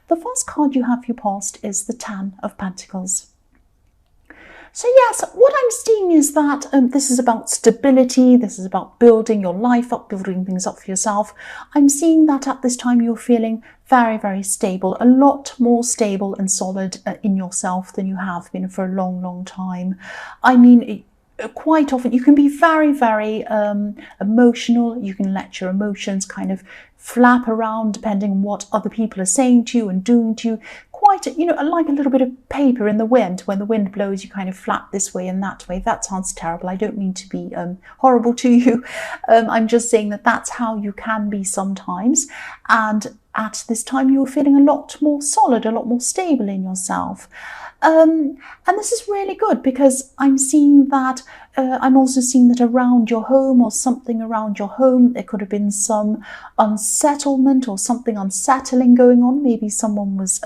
The first card you have for your past is the Ten of Pentacles. So yes, what I'm seeing is that this is about stability, this is about building your life up, building things up for yourself. I'm seeing that at this time you're feeling very, very stable, a lot more stable and solid in yourself than you have been for a long, long time. I mean, quite often you can be very, very emotional. You can let your emotions kind of flap around depending on what other people are saying to you and doing to you. Quite, like a little bit of paper in the wind. When the wind blows, you kind of flap this way and that way. That sounds terrible. I don't mean to be horrible to you. I'm just saying that that's how you can be sometimes. And at this time, you're feeling a lot more solid, a lot more stable in yourself. And this is really good because I'm seeing that, I'm also seeing that around your home or something around your home, there could have been some unsettlement or something unsettling going on. Maybe someone was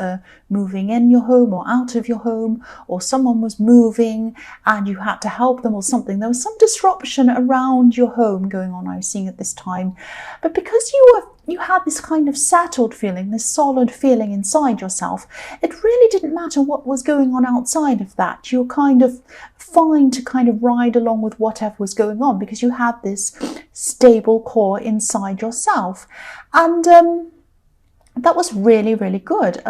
moving in your home or out of your home, or someone was moving and you had to help them or something. There was some disruption around your home going on, I was seeing at this time. But because you had this kind of settled feeling, this solid feeling inside yourself, it really didn't matter what was going on outside of that. You're kind of fine to kind of ride along with whatever was going on because you had this stable core inside yourself. And that was really, really good.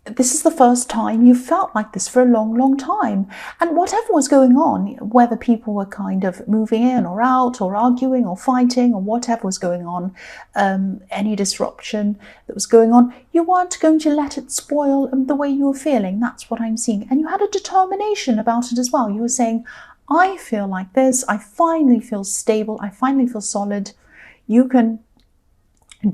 This is the first time you felt like this for a long, long time. And whatever was going on, whether people were kind of moving in or out or arguing or fighting or whatever was going on, any disruption that was going on, you weren't going to let it spoil the way you were feeling. That's what I'm seeing. And you had a determination about it as well. You were saying, I feel like this. I finally feel stable. I finally feel solid. You can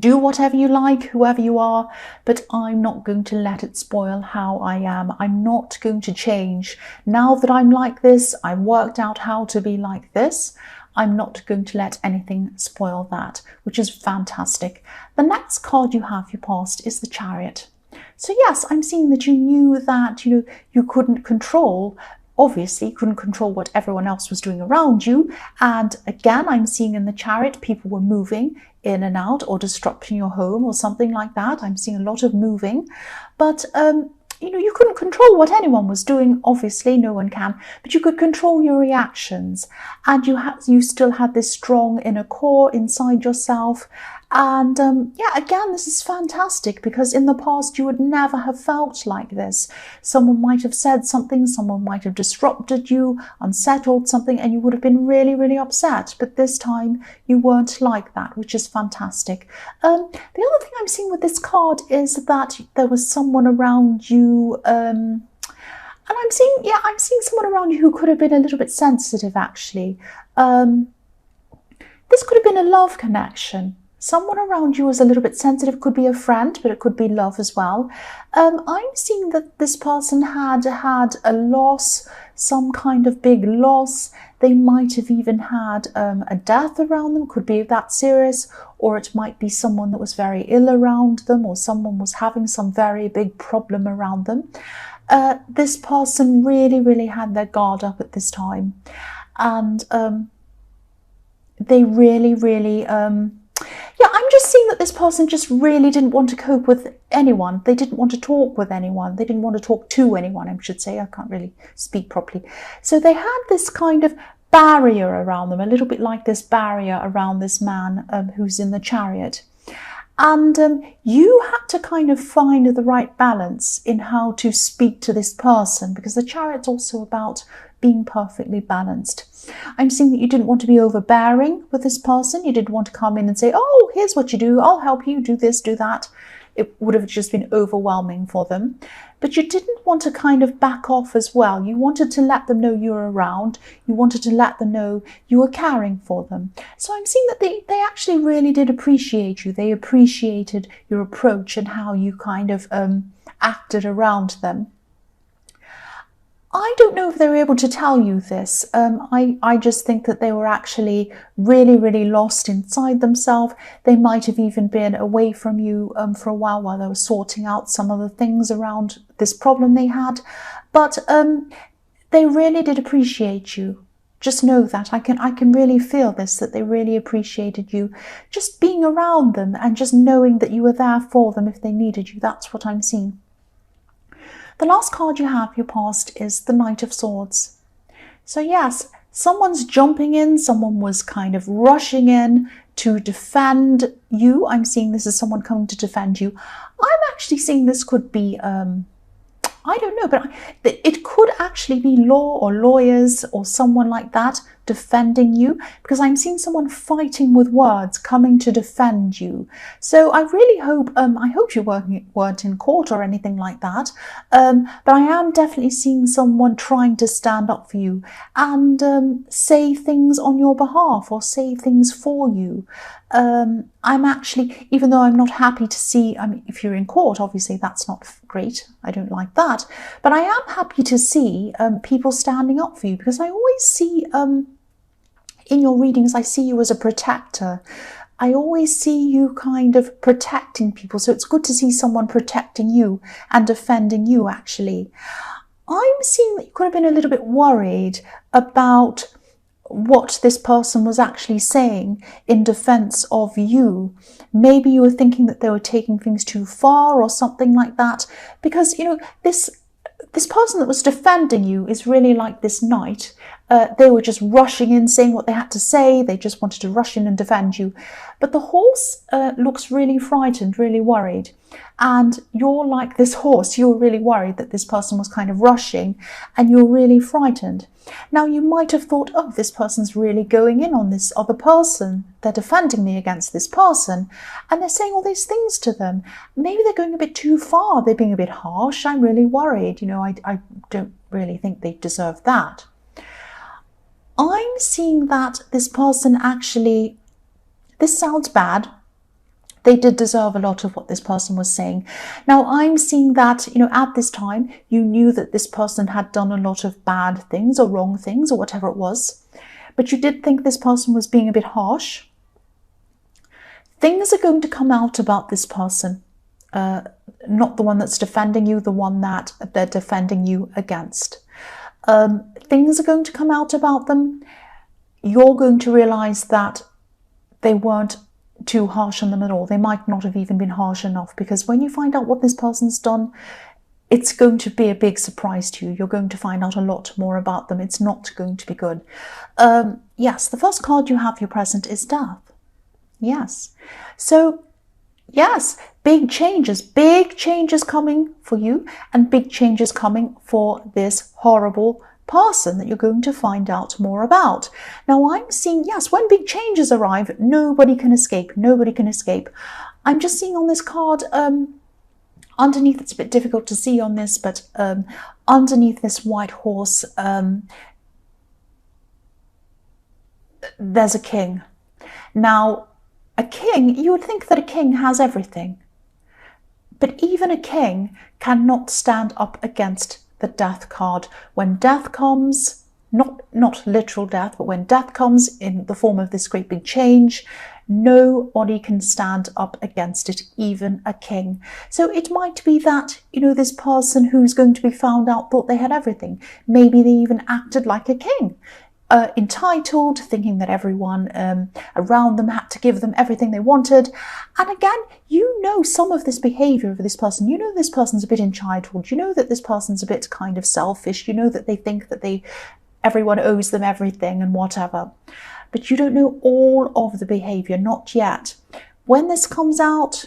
do whatever you like, whoever you are, but I'm not going to let it spoil how I am. I'm not going to change. Now that I'm like this, I've worked out how to be like this. I'm not going to let anything spoil that, which is fantastic. The next card you have for your past is the Chariot. So yes, I'm seeing that you knew that you couldn't control. Obviously, you couldn't control what everyone else was doing around you. And again, I'm seeing in the Chariot, people were moving in and out or disrupting your home or something like that. I'm seeing a lot of moving. But, you couldn't control what anyone was doing. Obviously, no one can. But you could control your reactions. And you still had this strong inner core inside yourself. And again, this is fantastic because in the past you would never have felt like this. Someone might have said something, someone might have disrupted you, unsettled something, and you would have been really, really upset. But this time you weren't like that, which is fantastic. The other thing I'm seeing with this card is that there was someone around you, and I'm seeing someone around you who could have been a little bit sensitive, actually. This could have been a love connection. Someone around you was a little bit sensitive. Could be a friend, but it could be love as well. I'm seeing that this person had a loss, some kind of big loss. They might have even had a death around them. Could be that serious, or it might be someone that was very ill around them, or someone was having some very big problem around them. This person really, really had their guard up at this time. And they really, really... I'm just seeing that this person just really didn't want to cope with anyone. They didn't want to talk with anyone. They didn't want to talk to anyone, I should say. I can't really speak properly. So they had this kind of barrier around them, a little bit like this barrier around this man who's in the Chariot. And you had to kind of find the right balance in how to speak to this person, because the Chariot's also about being perfectly balanced. I'm seeing that you didn't want to be overbearing with this person. You didn't want to come in and say, oh, here's what you do. I'll help you do this, do that. It would have just been overwhelming for them. But you didn't want to kind of back off as well. You wanted to let them know you were around. You wanted to let them know you were caring for them. So I'm seeing that they actually really did appreciate you. They appreciated your approach and how you kind of acted around them. I don't know if they were able to tell you this. I just think that they were actually really, really lost inside themselves. They might have even been away from you for a while they were sorting out some of the things around this problem they had. But they really did appreciate you. Just know that I can really feel this, that they really appreciated you just being around them and just knowing that you were there for them if they needed you. That's what I'm seeing. The last card you have, your past, is the Knight of Swords. So yes, someone's jumping in, someone was kind of rushing in to defend you. I'm seeing this as someone coming to defend you. I'm actually seeing this could be I don't know, but it could actually be law or lawyers or someone like that defending you, because I'm seeing someone fighting with words coming to defend you. So I really hope, I hope you weren't in court or anything like that, but I am definitely seeing someone trying to stand up for you and say things on your behalf or say things for you. I'm actually, even though I'm not happy to see, I mean, if you're in court, obviously that's not great. I don't like that. But I am happy to see people standing up for you, because I always see, in your readings, I see you as a protector. I always see you kind of protecting people. So it's good to see someone protecting you and defending you, actually. I'm seeing that you could have been a little bit worried about what this person was actually saying in defense of you. Maybe you were thinking that they were taking things too far or something like that, because, you know, this person that was defending you is really like this knight. They were just rushing in, saying what they had to say. They just wanted to rush in and defend you. But the horse looks really frightened, really worried. And you're like this horse. You're really worried that this person was kind of rushing, and you're really frightened. Now, you might have thought, oh, this person's really going in on this other person. They're defending me against this person, and they're saying all these things to them. Maybe they're going a bit too far. They're being a bit harsh. I'm really worried. You know, I don't really think they deserve that. I'm seeing that this person actually, this sounds bad, they did deserve a lot of what this person was saying. Now, I'm seeing that, you know, at this time, you knew that this person had done a lot of bad things or wrong things or whatever it was, but you did think this person was being a bit harsh. Things are going to come out about this person, not the one that's defending you, the one that they're defending you against. Things are going to come out about them. You're going to realize that they weren't too harsh on them at all. They might not have even been harsh enough, because when you find out what this person's done, it's going to be a big surprise to you. You're going to find out a lot more about them. It's not going to be good. Yes, the first card you have, your present, is Death. Yes. So, yes, big changes coming for you, and big changes coming for this horrible person that you're going to find out more about. Now, I'm seeing, yes, when big changes arrive, nobody can escape. Nobody can escape. I'm just seeing on this card, underneath, it's a bit difficult to see on this, but underneath this white horse, there's a king. Now, a king, you would think that a king has everything, but even a king cannot stand up against the Death card. When death comes, not literal death, but when death comes in the form of this great big change, nobody can stand up against it, even a king. So it might be that, you know, this person who's going to be found out thought they had everything. Maybe they even acted like a king. Entitled, thinking that everyone around them had to give them everything they wanted. And again, you know some of this behavior of this person. You know this person's a bit entitled. You know that this person's a bit kind of selfish. You know that they think that everyone owes them everything and whatever. But you don't know all of the behavior, not yet. When this comes out,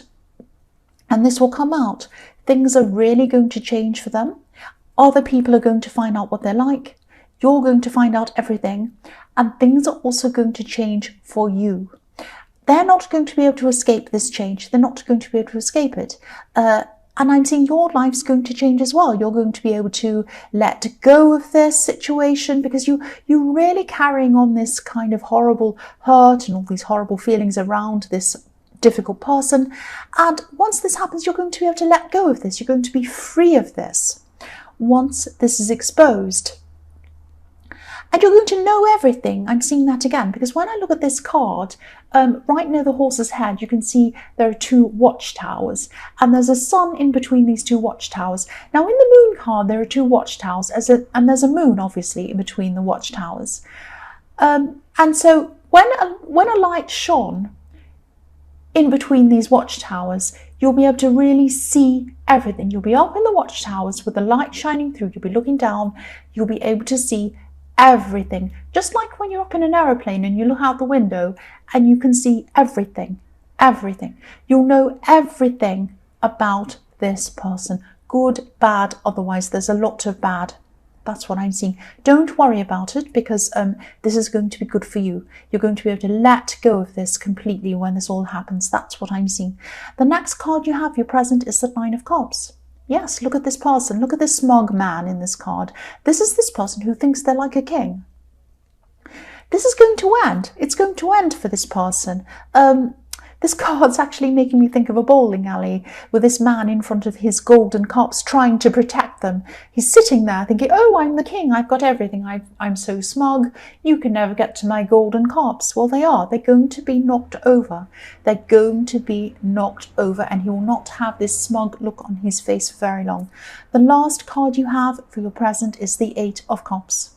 and this will come out, things are really going to change for them. Other people are going to find out what they're like. You're going to find out everything, and things are also going to change for you. They're not going to be able to escape this change. They're not going to be able to escape it. And I'm seeing your life's going to change as well. You're going to be able to let go of this situation, because you're really carrying on this kind of horrible hurt and all these horrible feelings around this difficult person. And once this happens, you're going to be able to let go of this. You're going to be free of this once this is exposed. And you're going to know everything. I'm seeing that again, because when I look at this card, right near the horse's head, you can see there are two watchtowers, and there's a sun in between these two watchtowers. Now, in the moon card, there are two watchtowers, and there's a moon, obviously, in between the watchtowers. And so when a light shone in between these watchtowers, you'll be able to really see everything. You'll be up in the watchtowers with the light shining through. You'll be looking down. You'll be able to see everything. Just like when you're up in an aeroplane and you look out the window and you can see everything. Everything. You'll know everything about this person. Good, bad, otherwise there's a lot of bad. That's what I'm seeing. Don't worry about it, because this is going to be good for you. You're going to be able to let go of this completely when this all happens. That's what I'm seeing. The next card you have, your present, is the Nine of Cups. Yes, look at this person. Look at this smug man in this card. This is this person who thinks they're like a king. This is going to end. It's going to end for this person. This card's actually making me think of a bowling alley with this man in front of his golden cups trying to protect them. He's sitting there thinking, oh, I'm the king. I've got everything. I'm so smug. You can never get to my golden cups. Well, they are. They're going to be knocked over. They're going to be knocked over, and he will not have this smug look on his face for very long. The last card you have for your present is the Eight of Cups.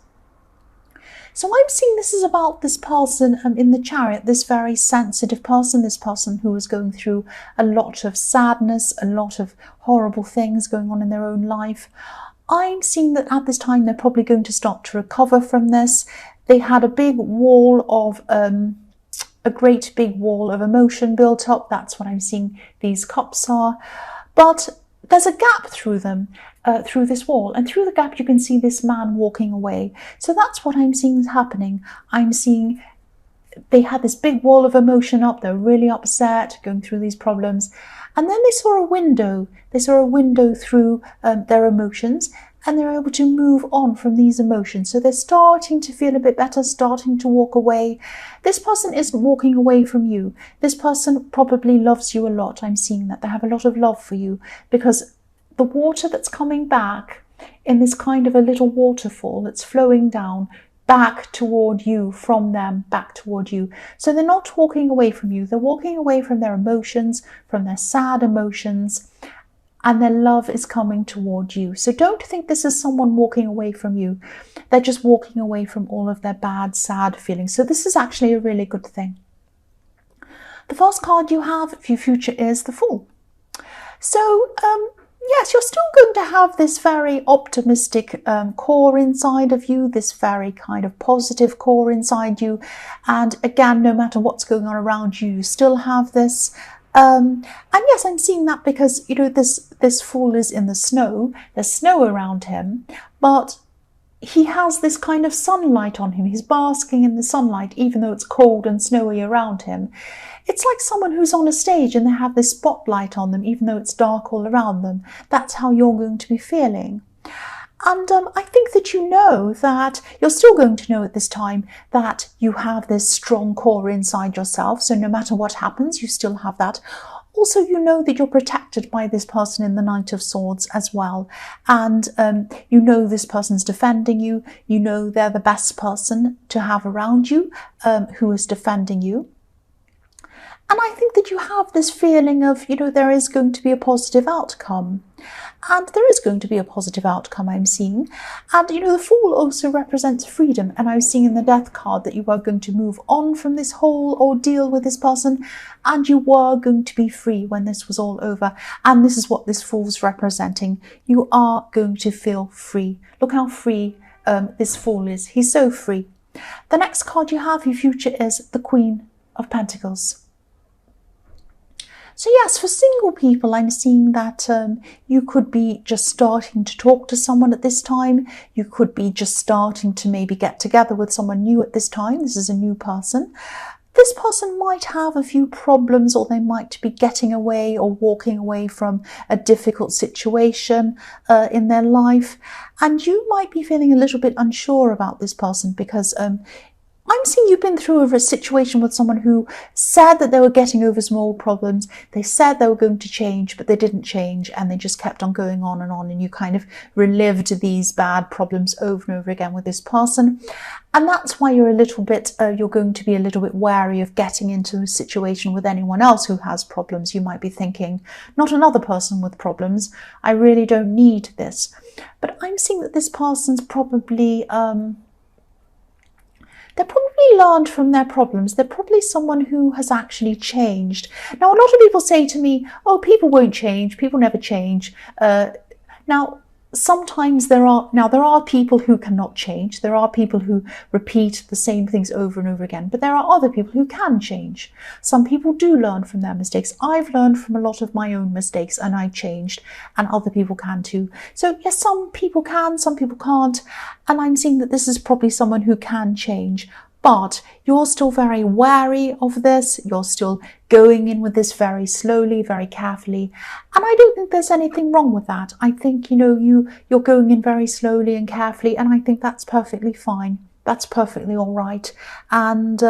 So I'm seeing this is about this person in the Chariot, this very sensitive person, this person who is going through a lot of sadness, a lot of horrible things going on in their own life. I'm seeing that at this time they're probably going to start to recover from this. They had a big wall of, a great big wall of emotion built up. That's what I'm seeing these cups are. But there's a gap through them. Through this wall, and through the gap you can see this man walking away. So that's what I'm seeing is happening. I'm seeing they had this big wall of emotion up. They're really upset, going through these problems, and then they saw a window. They saw a window through their emotions, and they're able to move on from these emotions. So they're starting to feel a bit better, starting to walk away. This person isn't walking away from you. This person probably loves you a lot. I'm seeing that they have a lot of love for you, because the water that's coming back in this kind of a little waterfall that's flowing down back toward you, from them back toward you. So they're not walking away from you. They're walking away from their emotions, from their sad emotions, and their love is coming toward you. So don't think this is someone walking away from you. They're just walking away from all of their bad, sad feelings. So this is actually a really good thing. The first card you have for your future is the Fool. So, yes, you're still going to have this very optimistic core inside of you, this very kind of positive core inside you. And again, no matter what's going on around you, you still have this. And yes, I'm seeing that because, you know, this Fool is in the snow. There's snow around him, but he has this kind of sunlight on him. He's basking in the sunlight, even though it's cold and snowy around him. It's like someone who's on a stage and they have this spotlight on them, even though it's dark all around them. That's how you're going to be feeling. And I think that you know that you're still going to know at this time that you have this strong core inside yourself. So no matter what happens, you still have that. Also, you know that you're protected by this person in the Knight of Swords as well. And you know this person's defending you. You know they're the best person to have around you who is defending you. And I think that you have this feeling of, you know, there is going to be a positive outcome. And there is going to be a positive outcome, I'm seeing. And, you know, the Fool also represents freedom. And I'm seeing in the Death card that you are going to move on from this whole ordeal with this person. And you were going to be free when this was all over. And this is what this Fool's representing. You are going to feel free. Look how free this Fool is. He's so free. The next card you have, your future, is the Queen of Pentacles. So yes, for single people, I'm seeing that you could be just starting to talk to someone at this time. You could be just starting to maybe get together with someone new at this time. This is a new person. This person might have a few problems, or they might be getting away or walking away from a difficult situation in their life. And you might be feeling a little bit unsure about this person because I'm seeing you've been through a situation with someone who said that they were getting over some old problems. They said they were going to change, but they didn't change, and they just kept on going on, and you kind of relived these bad problems over and over again with this person. And that's why you're a little bit, you're going to be a little bit wary of getting into a situation with anyone else who has problems. You might be thinking, not another person with problems. I really don't need this. But I'm seeing that this person's probably They're probably learned from their problems. They're probably someone who has actually changed. Now, a lot of people say to me, oh, people won't change. People never change. Now, sometimes there are people who cannot change. There are people who repeat the same things over and over again, but there are other people who can change. Some people do learn from their mistakes. I've learned from a lot of my own mistakes and I changed, and other people can too. So yes, some people can, some people can't, and I'm seeing that this is probably someone who can change. But you're still very wary of this. You're still going in with this very slowly, very carefully. And I don't think there's anything wrong with that. I think, you're going in very slowly and carefully, and I think that's perfectly fine. That's perfectly all right. And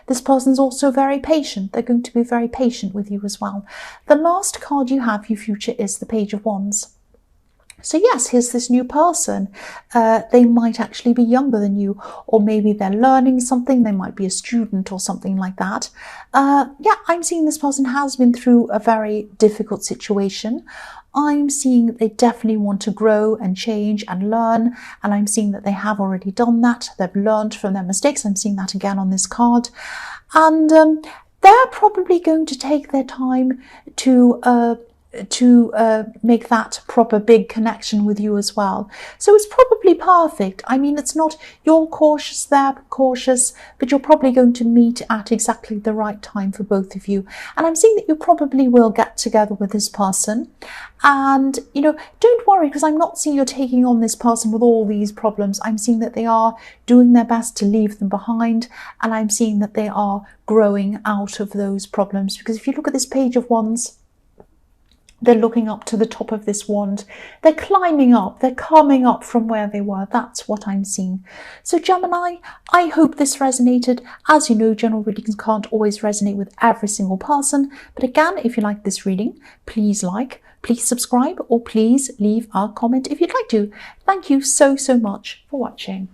this person's also very patient. They're going to be very patient with you as well. The last card you have, your future, is the Page of Wands. So yes, here's this new person. They might actually be younger than you, or maybe they're learning something. They might be a student or something like that. Yeah, I'm seeing this person has been through a very difficult situation. I'm seeing that they definitely want to grow and change and learn, and I'm seeing that they have already done that. They've learned from their mistakes. I'm seeing that again on this card. And they're probably going to take their time to make that proper big connection with you as well. So it's probably perfect. I mean, it's not you're cautious, they're cautious, but you're probably going to meet at exactly the right time for both of you. And I'm seeing that you probably will get together with this person. And, don't worry, because I'm not seeing you're taking on this person with all these problems. I'm seeing that they are doing their best to leave them behind. And I'm seeing that they are growing out of those problems. Because if you look at this Page of Wands, they're looking up to the top of this wand. They're climbing up. They're coming up from where they were. That's what I'm seeing. So Gemini, I hope this resonated. As you know, general readings can't always resonate with every single person. But again, if you like this reading, please subscribe, or please leave a comment if you'd like to. Thank you so much for watching.